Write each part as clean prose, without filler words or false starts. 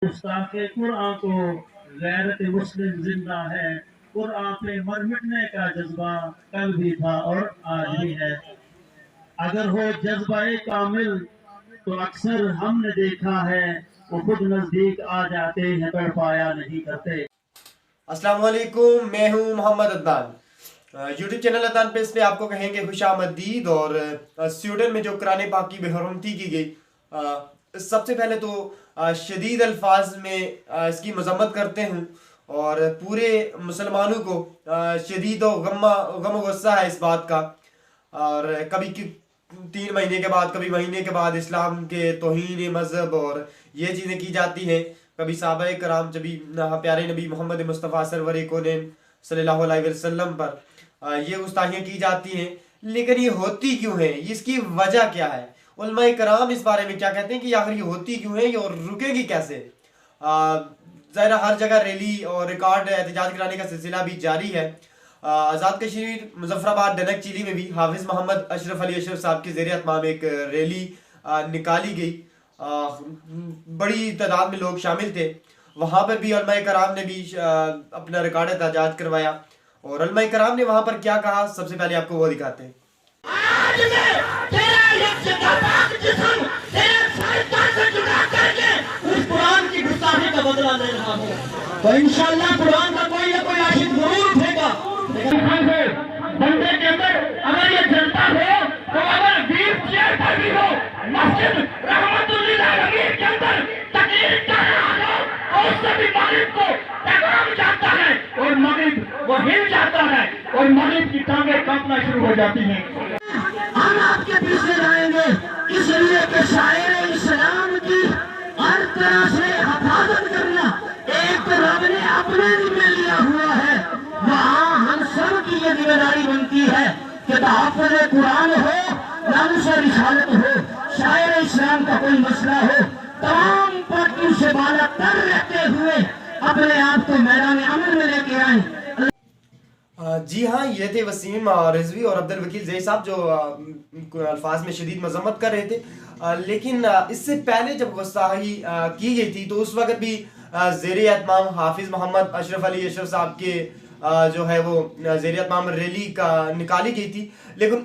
गुस्ताखे कुरान को गैरत मुस्लिम जिंदा है। कुरान पे मर मिटने का जज्बा कल भी था और आज भी है। अगर हो जज्बा कामिल तो अक्सर हमने देखा है वो खुद नजदीक आ जाते हैं पर पाया नहीं करते। अस्सलाम वालेकुम, मैं हूं मोहम्मद अदनान। यूट्यूब चैनल अदनान पे इस पे आपको कहेंगे खुशामदीद। और स्वीडन में जो कुरान पाक की बेहरमती की गई, सबसे पहले तो शदीद अल्फाज में इसकी मजम्मत करते हैं और पूरे मुसलमानों को शदीद गम गुस्सा है इस बात का। और कभी 3 महीने के बाद, कभी महीने के बाद इस्लाम के तौहीन मजहब और ये चीज़ें की जाती हैं। कभी साहबा कराम जब प्यारे नबी मोहम्मद मुस्तफ़ा सरवर कोनैन सल्लल्लाहु अलैहि वसल्लम पर ये गुस्ताखियाँ की जाती हैं। लेकिन ये होती क्यों है, इसकी वजह क्या है? उलमाए कराम इस बारे में क्या कहते हैं कि आखिर ये होती क्यों है और रुकेगी कैसे? ज़ाहिर हर जगह रैली और रिकॉर्ड एहतजाज कराने का सिलसिला भी जारी है। आज़ाद कश्मीर मुजफ्फराबाद डनक चिली में भी हाफिज़ मोहम्मद अशरफ अली अशरफ साहब के ज़ेर एहतमाम एक रैली निकाली गई। बड़ी तादाद में लोग शामिल थे। वहाँ पर भी उलमाए कराम ने भी अपना रिकॉर्ड एहतजाज करवाया। और उलमाए कराम ने वहाँ पर क्या कहा, सबसे पहले आपको वो दिखाते हैं। आज मैं तेरा जिस्म तेरे शैतान से जुदा करके उस कुरान की गुस्ताखी का बदला ले रहा हूँ। तो इंशाअल्लाह कुरान का कोई ना कोई आशिक जरूर उठेगा। बंदे के अंदर अगर ये जनता हो तो अगर व्हील चेयर पर भी हो, मस्जिद रहमतुल्लिल आलमीन के अंदर तकरीर कर रहा हो और सभी मालिक को पैगाम जाता है और मगरिब वो हिल जाता है और मगरिब की टांगें कांपना शुरू हो जाती हैं। हम आपके पीछे जाएंगे इसलिए कि शायर इस्लाम की हर तरह से हिफाजत करना एक तो रब ने अपने जिम्मे लिया हुआ है। वहाँ हम सब की ये जिम्मेदारी बनती है कि तहफ़्फ़ुज़ कुरान हो, नस्र रिसालत हो, शायर इस्लाम का कोई मसला हो, तमाम पार्टियों से बाला तर रहते हुए अपने आप को मैदान अमन में लेके आए। जी हाँ, ये थे वसीम रिजवी और अब्दुल वकील जई साहब जो अल्फाज में शदीद मजम्मत कर रहे थे। लेकिन इससे पहले जब गुस्ताखी की गई थी तो उस वक्त भी ज़ेर एहतमाम हाफिज़ मोहम्मद अशरफ अली अशरफ साहब के जो है वो ज़ेर एहतमाम रैली का निकाली गई थी। लेकिन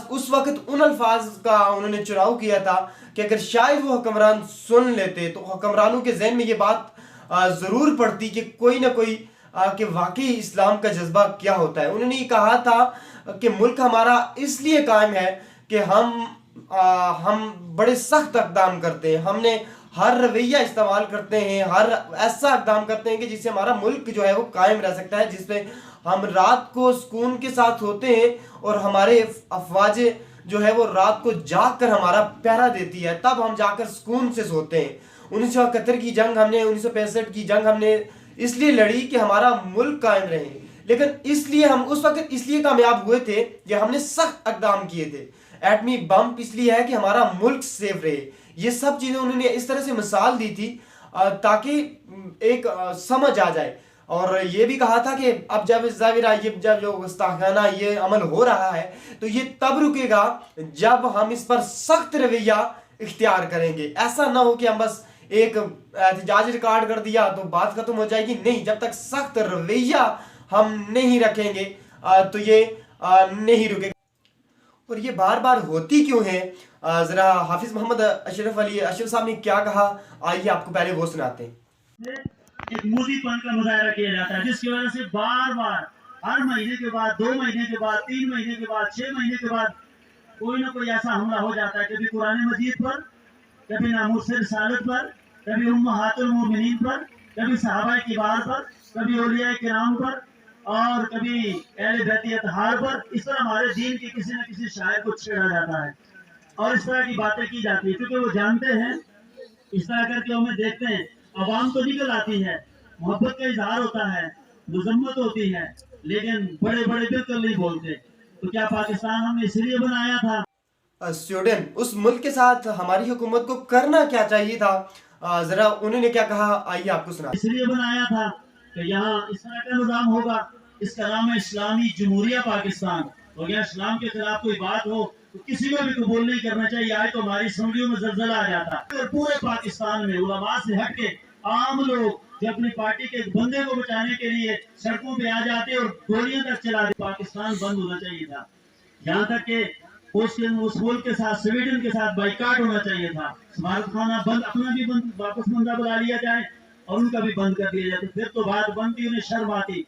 उस वक्त उन अल्फाज का उन्होंने चुनाव किया था कि अगर शायद वो हुक्मरान सुन लेते तो हुक्मरानों के जहन में ये बात ज़रूर पड़ती कि कोई ना कोई कि वाकई इस्लाम का जज्बा क्या होता है। उन्होंने ये कहा था कि मुल्क हमारा इसलिए कायम है कि हम बड़े सख्त इक़दाम करते हैं, हमने हर रवैया इस्तेमाल करते हैं, हर ऐसा इक़दाम करते हैं कि जिससे हमारा मुल्क जो है वो कायम रह सकता है, जिसमें हम रात को सुकून के साथ सोते हैं और हमारे अफवाज जो है वो रात को जाग कर हमारा पहरा देती है, तब हम जाकर सुकून से सोते हैं। 1971 की जंग हमने 1965 की जंग हमने इसलिए लड़ी कि हमारा मुल्क कायम रहे। लेकिन इसलिए हम उस वक्त इसलिए कामयाब हुए थे कि हमने सख्त इक़दाम किए थे। एटमी बम इसलिए है कि हमारा मुल्क सेफ रहे। ये सब चीज़ें उन्होंने इस तरह से मिसाल दी थी ताकि एक समझ आ जाए। और ये भी कहा था कि अब जब जब जो गुस्ताखाना ये अमल हो रहा है तो ये तब रुकेगा जब हम इस पर सख्त रवैया इख्तियार करेंगे। ऐसा ना हो कि हम बस एक एहतजाज रिकॉर्ड कर दिया तो बात खत्म हो जाएगी। नहीं, जब तक सख्त रवैया हम नहीं रखेंगे तो ये नहीं रुकेगा। और ये बार बार होती क्यों है? जरा हाफिज मोहम्मद अशरफ अली अशरफ साहब ने क्या कहा, आइए आपको पहले वो सुनाते हैं। एक मोदीपन का मुजाहरा किया जाता है जिसकी वजह से बार बार हर महीने के बाद, 2 महीने के बाद, 3 महीने के बाद, 6 महीने के बाद कोई ना कोई ऐसा हमला हो जाता है। कभी कुरान मजीद पर, कभी नामूस रिसालत पर, कभी उम्महातुल मोमिनीन पर, कभी सहाबा किबार पर, कभी औलिया किराम पर और कभी अहले बैत अतहार पर। इस तरह हमारे दीन के किसी न किसी शायर को छेड़ा जाता है और इस तरह की बातें की जाती है क्योंकि वो जानते हैं इस तरह करके हमें देखते हैं। आवाम तो निकल आती है, मोहब्बत का इजहार होता है, मजम्मत होती है, लेकिन बड़े बड़े बिल्कुल नहीं बोलते। तो क्या पाकिस्तान हमने इसलिए बनाया था? स्वीडन उस मुल्क के साथ हमारी हुकूमत को करना क्या चाहिए था, जरा उन्होंने क्या कहा, आइए आपको सुना। इसलिए बनाया था कि यहाँ इस तरह का निजाम होगा, इसका नाम है इस्लामी जमहूरिया पाकिस्तान। और यहाँ इस्लाम के खिलाफ कोई बात हो तो किसी को भी कबूल नहीं करना चाहिए। आए तो हमारी असम्बलियों में जल्जला आ जाता और पूरे पाकिस्तान में उलमा से हट के आम लोग जो अपनी पार्टी के एक बंदे को बचाने के लिए सड़कों पे आ जाते और गोलियां तक चला देते। पाकिस्तान बंद होना चाहिए था, यहाँ तक कि उस मुल्क के साथ, स्वीडन के साथ बाइकाट होना चाहिए था। स्मारक खाना बंद, अपना भी बंद, वापस बंदा बुला लिया जाए और उनका भी बंद कर दिया जाए, फिर तो बात बनती, उन्हें शर्म आती।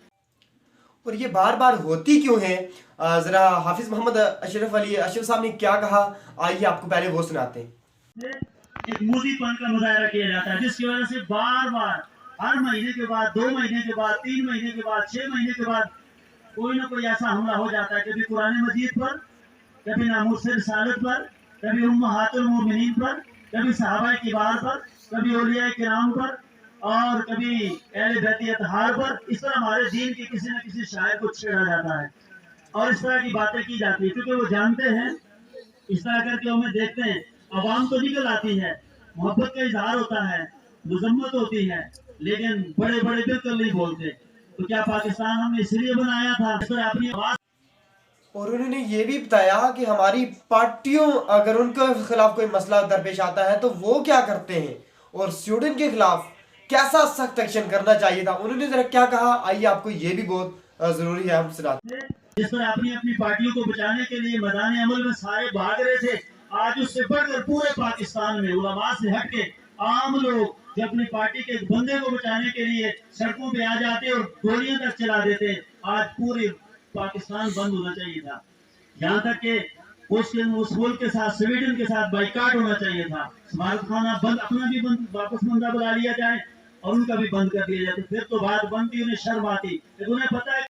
और ये बार बार होती क्यों है? जरा हाफिज मोहम्मद अशरफ अली अशरफ साहब ने क्या कहा, आइए आपको पहले वो सुनाते हैं। एक मोदीपन का मुजाहरा किया जाता है, जिसकी वजह से बार बार हर महीने के बाद, 2 महीने के बाद, 3 महीने के बाद, 6 महीने के बाद कोई ना कोई ऐसा हमला हो जाता है। कभी कुरान मजीद पर, कभी नामुस रिसालत पर, कभी उम्महातुल मोमिनीन पर, कभी सहाबा किबार पर, कभी औलिया किराम पर और कभी अहले बैत अतहार पर। इस तरह हमारे दीन के किसी न किसी शायर को छेड़ा जाता है और इस तरह की बातें की जाती है, क्योंकि वो जानते हैं इस तरह करके हमें देखते हैं, आवाम तो निकल आती है, मोहब्बत का इजहार होता है, मजम्मत होती है, लेकिन बड़े बड़े बिल्कुल नहीं बोलते। तो क्या पाकिस्तान हमने इसलिए बनाया था इस तरह अपनी आवाज? और उन्होंने ये भी बताया कि हमारी पार्टियों, अगर उनके खिलाफ कोई मसला दरपेश आता है तो वो क्या करते हैं और स्टूडेंट के खिलाफ कैसा सख्त एक्शन करना चाहिए था। उन्होंने जरा क्या कहा, आइए आपको ये भी बहुत जरूरी है हम सुनाते हैं। जिस तरह अपनी अपनी पार्टियों को बचाने के लिए मैदान अमल में सारे भाग रहे थे, आज उससे बढ़कर पूरे पाकिस्तान में उलमा से हटके आम लोग जो अपनी पार्टी के एक बंदे को बचाने के लिए सड़कों पे आ जाते और गोलियां तक चला देते। आज पूरे पाकिस्तान बंद होना चाहिए था, यहाँ तक कि उस मुल्क के साथ, स्वीडन के साथ बाइकाट होना चाहिए था। स्मारक खाना बंद, अपना भी बंद, वापस बंदा बुला लिया जाए और उनका भी बंद कर दिया जाए, फिर तो बात बनती, उन्हें शर्म आती। उन्हें पता है